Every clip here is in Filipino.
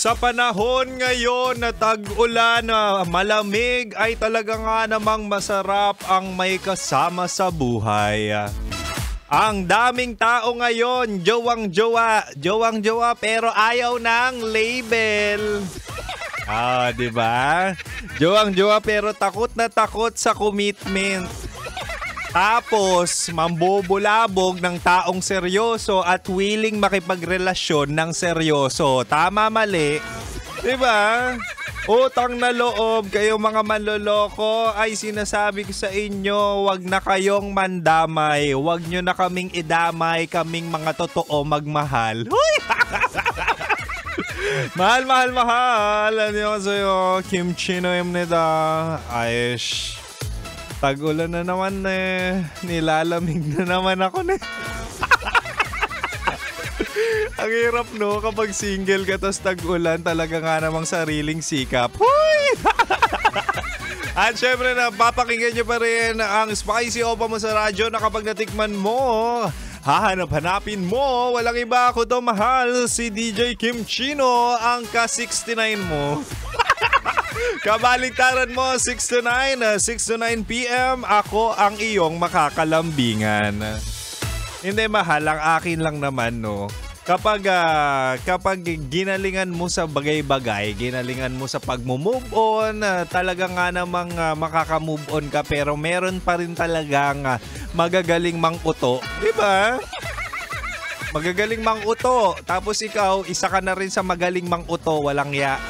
Sa panahon ngayon na tag-ulan na malamig ay talaga nga namang masarap ang may kasama sa buhay. Ang daming tao ngayon, jowang-jowa pero ayaw ng label. Di ba? Jowang-jowa pero takot na takot sa commitment. Tapos, mambubulabog ng taong seryoso at willing makipagrelasyon ng seryoso. Tama, mali? Diba? Utang na loob, kayo mga manloloko, ay sinasabi ko sa inyo, wag na kayong mandamay. Wag nyo na kaming idamay, kaming mga totoo magmahal. Huy! mahal. Ano yun sa'yo? Kimchi no yun nida. Ayos. Tag-ulan na naman nilalamig na naman ako Ang hirap no, kapag single ka tapos tag-ulan, talaga nga namang sariling sikap. Huy! At syempre na, papakinggan nyo pa rin ang Spicy Opa mo sa radyo na kapag natikman mo, hahanap-hanapin mo, walang iba ako to mahal, si DJ Kim Chino, ang ka-69 mo. Kabaligtaran mo, 6 to 9 p.m. Ako ang iyong makakalambingan. Hindi mahal, ang akin lang naman no. Kapag ginalingan mo sa bagay-bagay, ginalingan mo sa pag-move on, talaga nga namang makaka-move on ka pero meron pa rin talagang magagaling mang-uto. Diba? Magagaling mang-uto. Tapos ikaw, isa ka na rin sa magaling mang-uto, walang ya.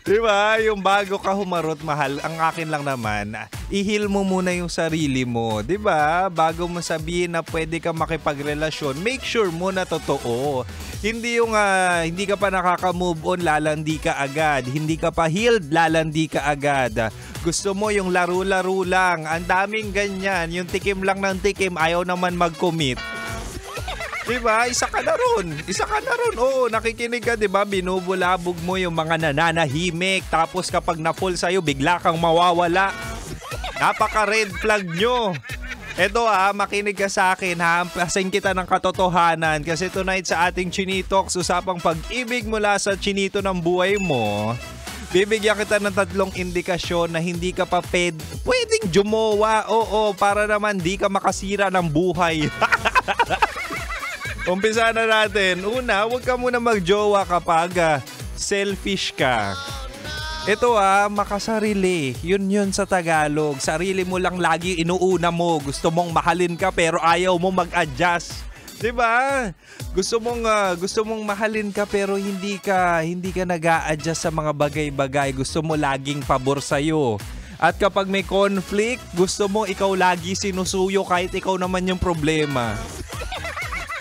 Diba? Yung bago ka humarot, mahal, ang akin lang naman, i-heal mo muna yung sarili mo. Diba? Bago mo sabihin na pwede ka makipagrelasyon, make sure mo na totoo. Hindi yung hindi ka pa nakaka-move on, lalandi ka agad. Hindi ka pa healed, lalandi ka agad. Gusto mo yung laro-laro lang. Ang daming ganyan. Yung tikim lang ng tikim, ayaw naman mag-commit. Diba? Isa ka na ron. Oo, nakikinig ka, diba? Binubulabog mo yung mga nananahimik. Tapos kapag na-fall sa'yo, bigla kang mawawala. Napaka-red flag nyo. Eto makinig ka sa akin ha. Pasin kita ng katotohanan. Kasi tonight sa ating Chinitox, usapang pag-ibig mula sa chinito ng buhay mo. Bibigyan kita ng 3 indikasyon na hindi ka pa pwedeng jumowa. Oo, para naman di ka makasira ng buhay. Umpisa na natin. Una, huwag ka muna magjowa kapag selfish ka. Ito makasarili. Yun sa Tagalog. Sarili mo lang lagi inuuna mo. Gusto mong mahalin ka pero ayaw mo mag-adjust. 'Di ba? Gusto mong mahalin ka pero hindi ka nag-a-adjust sa mga bagay-bagay. Gusto mo laging pabor sa'yo. At kapag may conflict, gusto mo ikaw lagi sinusuyo kahit ikaw naman yung problema.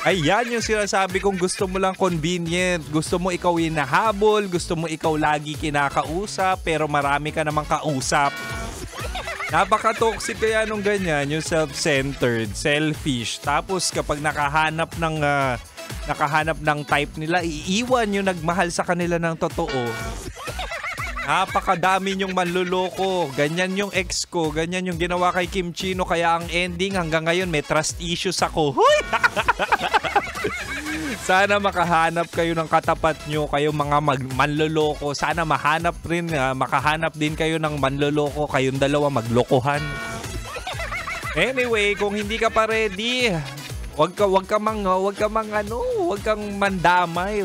Ayan yung sinasabi kong gusto mo lang convenient. Gusto mo ikaw hinahabol. Gusto mo ikaw lagi kinakausap. Pero marami ka namang kausap. Napaka-toxic kaya nung ganyan. Yung self-centered, selfish. Tapos kapag nakahanap ng type nila, iiwan yung nagmahal sa kanila ng totoo. Napakadami yung manluloko. Ganyan yung ex ko. Ganyan yung ginawa kay Kim Chino. Kaya ang ending hanggang ngayon may trust issues ako. Huy! Sana makahanap kayo ng katapat nyo. Kayo mga manluloko. Sana makahanap din kayo ng manluloko. Kayong dalawa maglokohan. Anyway, kung hindi ka pa ready, Huwag kang mandamay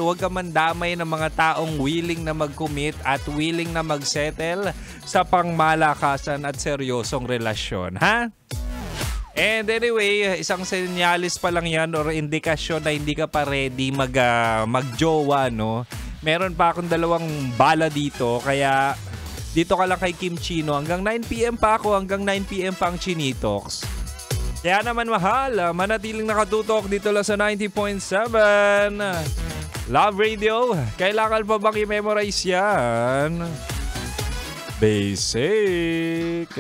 ng mga taong willing na mag-commit at willing na mag-settle sa pangmalakasan at seryosong relasyon, ha? And anyway, isang senyalis pa lang yan or indikasyon na hindi ka pa ready magjowa, no? Meron pa akong 2 bala dito, kaya dito ka lang kay Kim Chino. Hanggang 9 p.m. pa ako, hanggang 9 p.m. pa ang Chinitox. Kaya naman mahal, manatiling nakatutok dito lang sa 90.7 Love Radio. Kailangan pa bang i-memorize yan? Basic.